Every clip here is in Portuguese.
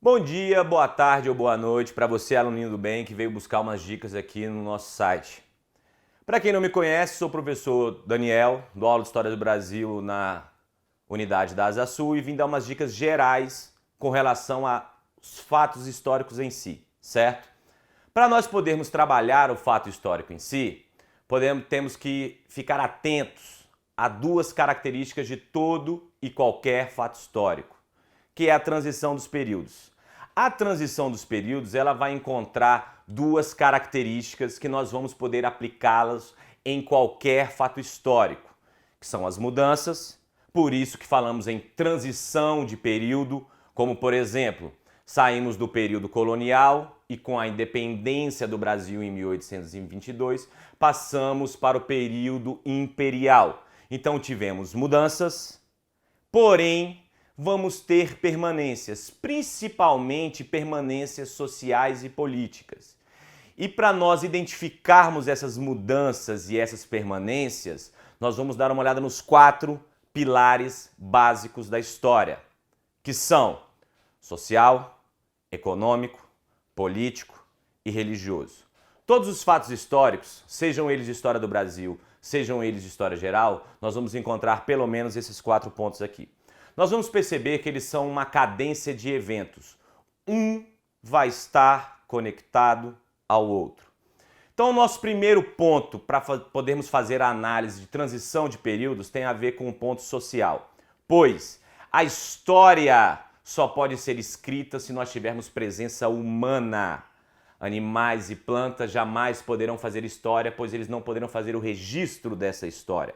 Bom dia, boa tarde ou boa noite para você, aluninho do bem, que veio buscar umas dicas aqui no nosso site. Para quem não me conhece, sou o professor Daniel, do Aula de História do Brasil na unidade da Asa Sul e vim dar umas dicas gerais com relação aos fatos históricos em si, certo? Para nós podermos trabalhar o fato histórico em si, temos que ficar atentos a duas características de todo e qualquer fato histórico, que é a transição dos períodos. A transição dos períodos ela vai encontrar duas características que nós vamos poder aplicá-las em qualquer fato histórico, que são as mudanças, por isso que falamos em transição de período, como por exemplo, saímos do período colonial e com a independência do Brasil em 1822, passamos para o período imperial. Então tivemos mudanças, porém vamos ter permanências, principalmente permanências sociais e políticas. E para nós identificarmos essas mudanças e essas permanências, nós vamos dar uma olhada nos 4 pilares básicos da história, que são social, econômico, político e religioso. Todos os fatos históricos, sejam eles de história do Brasil, sejam eles de história geral, nós vamos encontrar pelo menos esses 4 pontos aqui. Nós vamos perceber que eles são uma cadência de eventos. Um vai estar conectado ao outro. Então, o nosso primeiro ponto para podermos fazer a análise de transição de períodos tem a ver com o ponto social. Pois a história só pode ser escrita se nós tivermos presença humana. Animais e plantas jamais poderão fazer história, pois eles não poderão fazer o registro dessa história.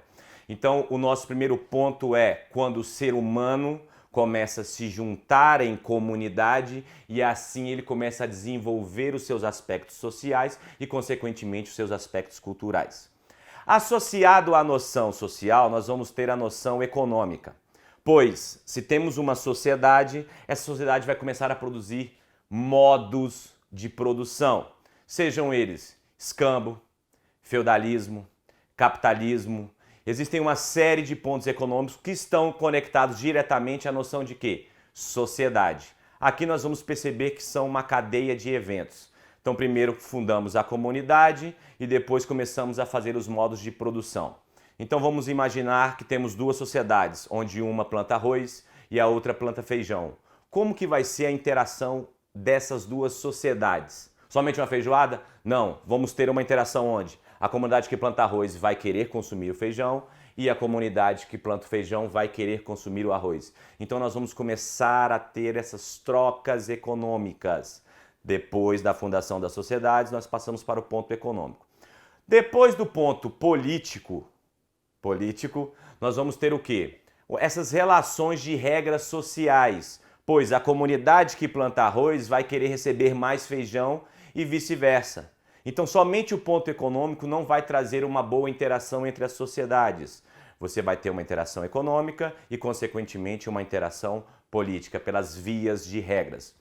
Então, o nosso primeiro ponto é quando o ser humano começa a se juntar em comunidade e assim ele começa a desenvolver os seus aspectos sociais e, consequentemente, os seus aspectos culturais. Associado à noção social, nós vamos ter a noção econômica. Pois, se temos uma sociedade, essa sociedade vai começar a produzir modos de produção, sejam eles escambo, feudalismo, capitalismo. Existem uma série de pontos econômicos que estão conectados diretamente à noção de quê? Sociedade. Aqui nós vamos perceber que são uma cadeia de eventos. Então, primeiro fundamos a comunidade e depois começamos a fazer os modos de produção. Então, vamos imaginar que temos duas sociedades, onde uma planta arroz e a outra planta feijão. Como que vai ser a interação dessas duas sociedades? Somente uma feijoada? Não. Vamos ter uma interação onde a comunidade que planta arroz vai querer consumir o feijão e a comunidade que planta o feijão vai querer consumir o arroz. Então nós vamos começar a ter essas trocas econômicas. Depois da fundação das sociedades, nós passamos para o ponto econômico. Depois do ponto político, nós vamos ter o quê? Essas relações de regras sociais, pois a comunidade que planta arroz vai querer receber mais feijão e vice-versa. Então, somente o ponto econômico não vai trazer uma boa interação entre as sociedades. Você vai ter uma interação econômica e, consequentemente, uma interação política pelas vias de regras.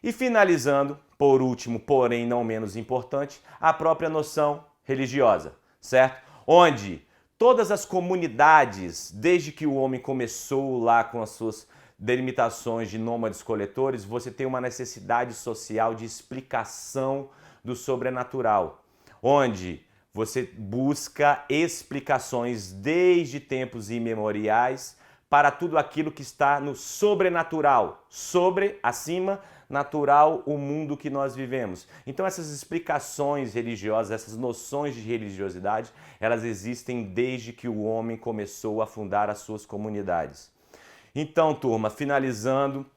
E finalizando, por último, porém não menos importante, a própria noção religiosa, certo? Onde todas as comunidades, desde que o homem começou lá com as suas delimitações de nômades-coletores, você tem uma necessidade social de explicação do sobrenatural, onde você busca explicações desde tempos imemoriais para tudo aquilo que está no sobrenatural, sobre, acima, natural, o mundo que nós vivemos. Então essas explicações religiosas, essas noções de religiosidade, elas existem desde que o homem começou a fundar as suas comunidades. Então, turma, finalizando,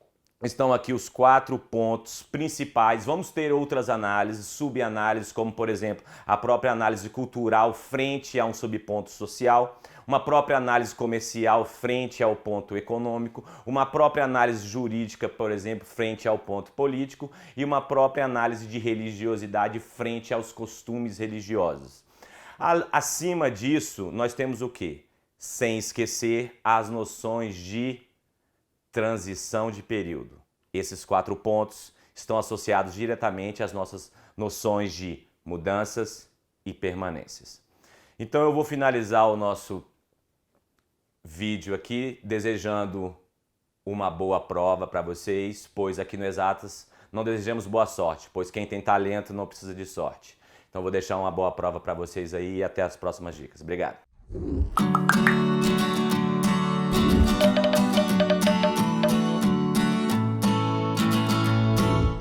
estão aqui os 4 pontos principais. Vamos ter outras análises, subanálises, como por exemplo, a própria análise cultural frente a um subponto social, uma própria análise comercial frente ao ponto econômico, uma própria análise jurídica, por exemplo, frente ao ponto político e uma própria análise de religiosidade frente aos costumes religiosos. Acima disso, nós temos o quê? Sem esquecer as noções de transição de período. Esses 4 pontos estão associados diretamente às nossas noções de mudanças e permanências. Então eu vou finalizar o nosso vídeo aqui desejando uma boa prova para vocês, pois aqui no Exatas não desejamos boa sorte, pois quem tem talento não precisa de sorte. Então vou deixar uma boa prova para vocês aí e até as próximas dicas. Obrigado.